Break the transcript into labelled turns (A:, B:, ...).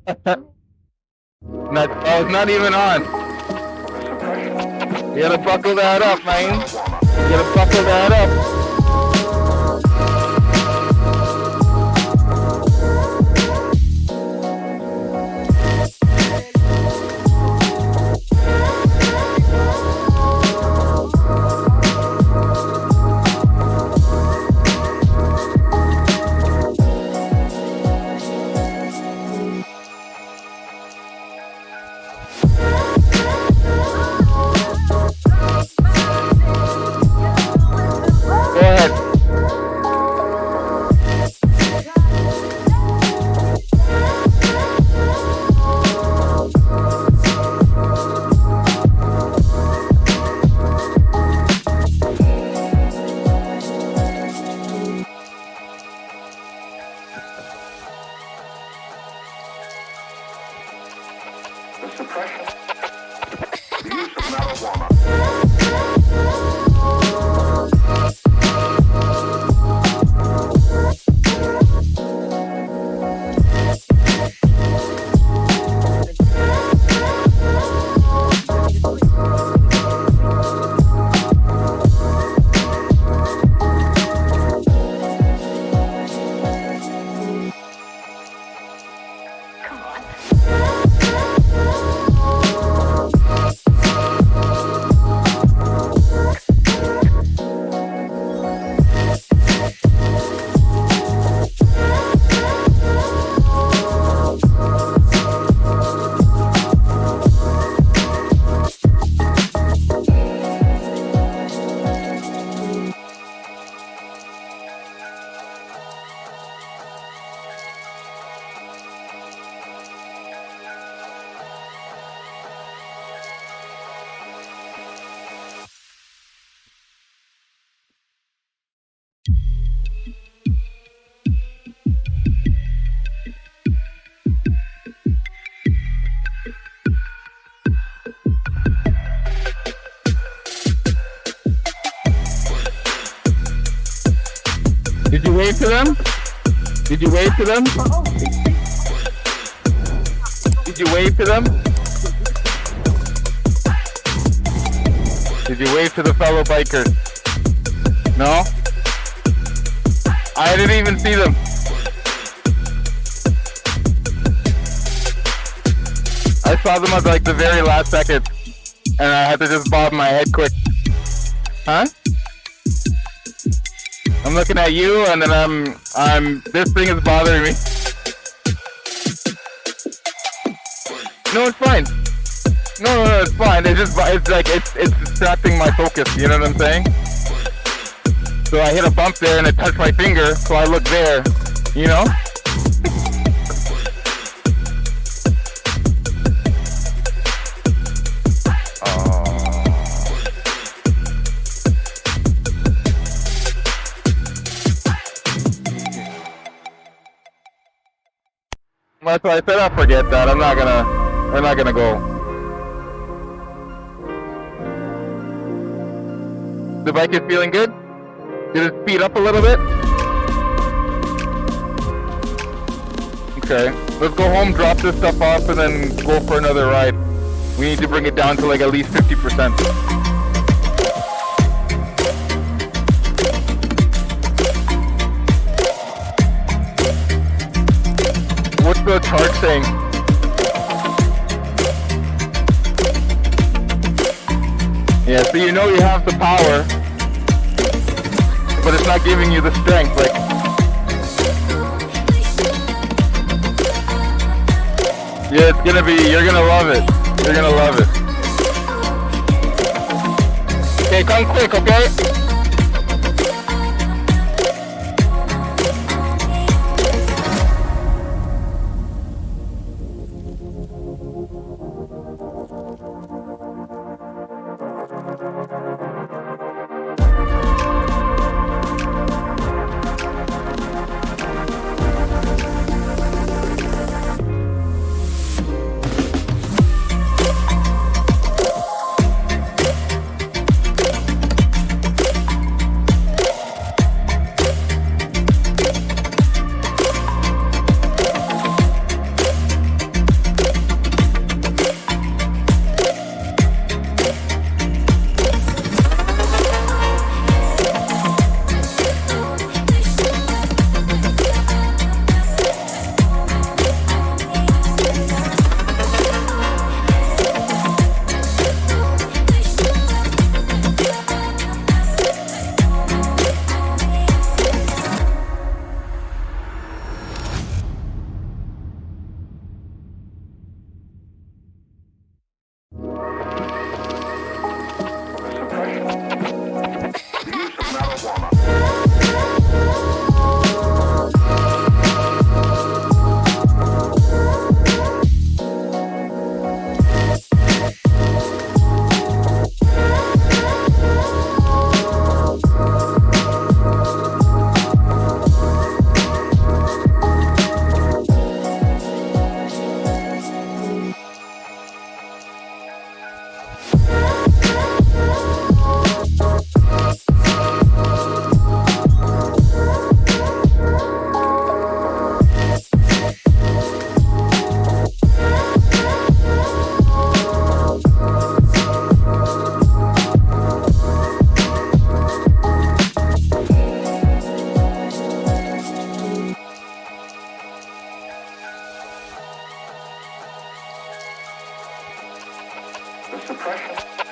A: Oh, it's not even on. You gotta buckle that up, man. You gotta buckle that up. Go ahead.
B: The suppression, the use of marijuana.
A: Did you wave to them? Did you wave to them? Did you wave to them? Did you wave to the fellow bikers? No? I didn't even see them. I saw them at like the very last second, and I had to just bob my head quick. Huh? I'm looking at you, and then I'm. This thing is bothering me. No, it's fine. No, it's fine. It's distracting my focus. You know what I'm saying? So I hit a bump there, and it touched my finger. So I look there. You know? That's why I said I'll forget that. We're not gonna go. The bike is feeling good? Did it speed up a little bit? Okay. Let's go home, drop this stuff off, and then go for another ride. We need to bring it down to like at least 50%. What's the charge saying? Yeah, so you know you have the power, but it's not giving you the strength. Like, yeah, it's gonna be. You're gonna love it. You're gonna love it. Okay, come quick, okay?
B: suppression,